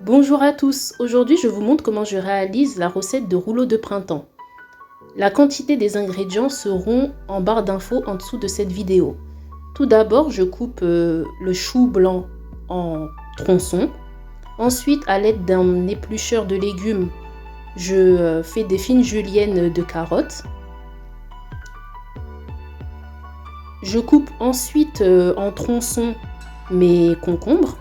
Bonjour à tous, aujourd'hui je vous montre comment je réalise la recette de rouleau de printemps. La quantité des ingrédients seront en barre d'infos en dessous de cette vidéo. Tout d'abord, je coupe le chou blanc en tronçons. Ensuite, à l'aide d'un éplucheur de légumes, je fais des fines juliennes de carottes. Je coupe ensuite en tronçons mes concombres.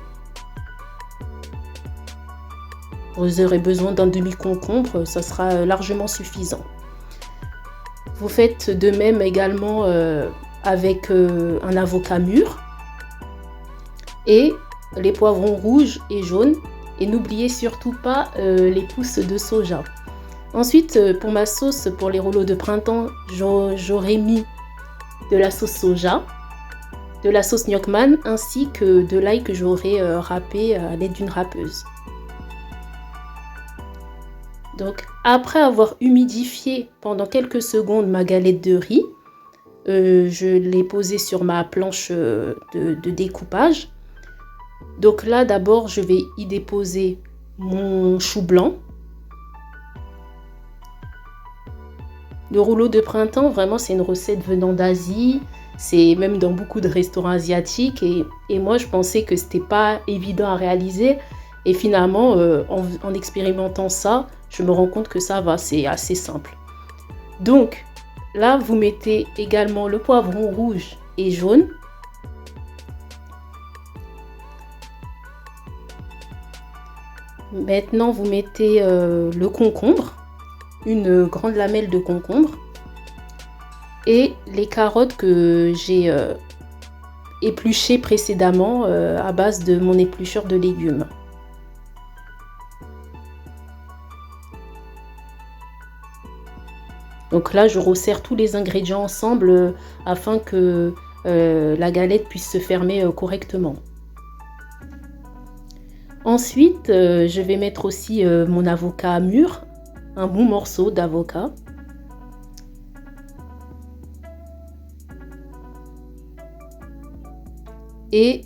Vous aurez besoin d'un demi-concombre, ça sera largement suffisant. Vous faites de même également avec un avocat mûr et les poivrons rouges et jaunes. Et n'oubliez surtout pas les pousses de soja. Ensuite, pour ma sauce, pour les rouleaux de printemps, j'aurais mis de la sauce soja, de la sauce gnocchman ainsi que de l'ail que j'aurais râpé à l'aide d'une râpeuse. Donc, après avoir humidifié pendant quelques secondes ma galette de riz, je l'ai posée sur ma planche de découpage. Donc là, d'abord, je vais y déposer mon chou blanc. Le rouleau de printemps, vraiment, c'est une recette venant d'Asie. C'est même dans beaucoup de restaurants asiatiques. Et moi, je pensais que c'était pas évident à réaliser. Et finalement, en expérimentant ça, je me rends compte que ça va, c'est assez simple. Donc, là, vous mettez également le poivron rouge et jaune. Maintenant, vous mettez le concombre, une grande lamelle de concombre. Et les carottes que j'ai épluchées précédemment à base de mon éplucheur de légumes. Donc là, je resserre tous les ingrédients ensemble afin que la galette puisse se fermer correctement. Ensuite, je vais mettre aussi mon avocat mûr, un bon morceau d'avocat. Et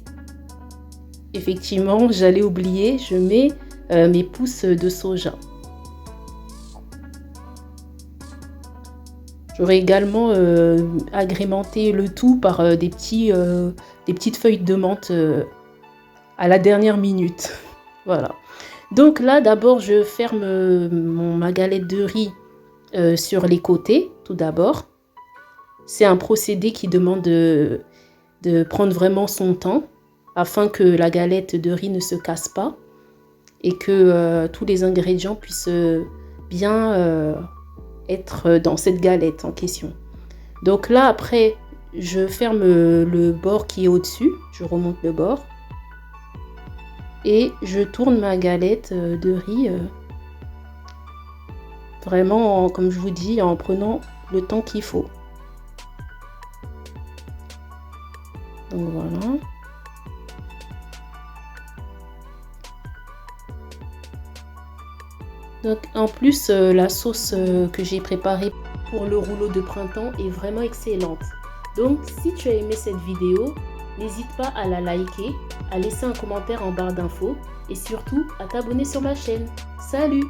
effectivement, j'allais oublier, je mets mes pousses de soja. J'aurais également agrémenté le tout par des petites feuilles de menthe à la dernière minute. Voilà. Donc là, d'abord, je ferme ma galette de riz sur les côtés, tout d'abord. C'est un procédé qui demande de prendre vraiment son temps afin que la galette de riz ne se casse pas et que tous les ingrédients puissent bien être dans cette galette en question. Donc là, après, je ferme le bord qui est au-dessus, je remonte le bord et je tourne ma galette de riz vraiment, comme je vous dis, en prenant le temps qu'il faut. Donc voilà. Donc en plus, la sauce que j'ai préparée pour le rouleau de printemps est vraiment excellente. Donc si tu as aimé cette vidéo, n'hésite pas à la liker, à laisser un commentaire en barre d'infos et surtout à t'abonner sur ma chaîne. Salut!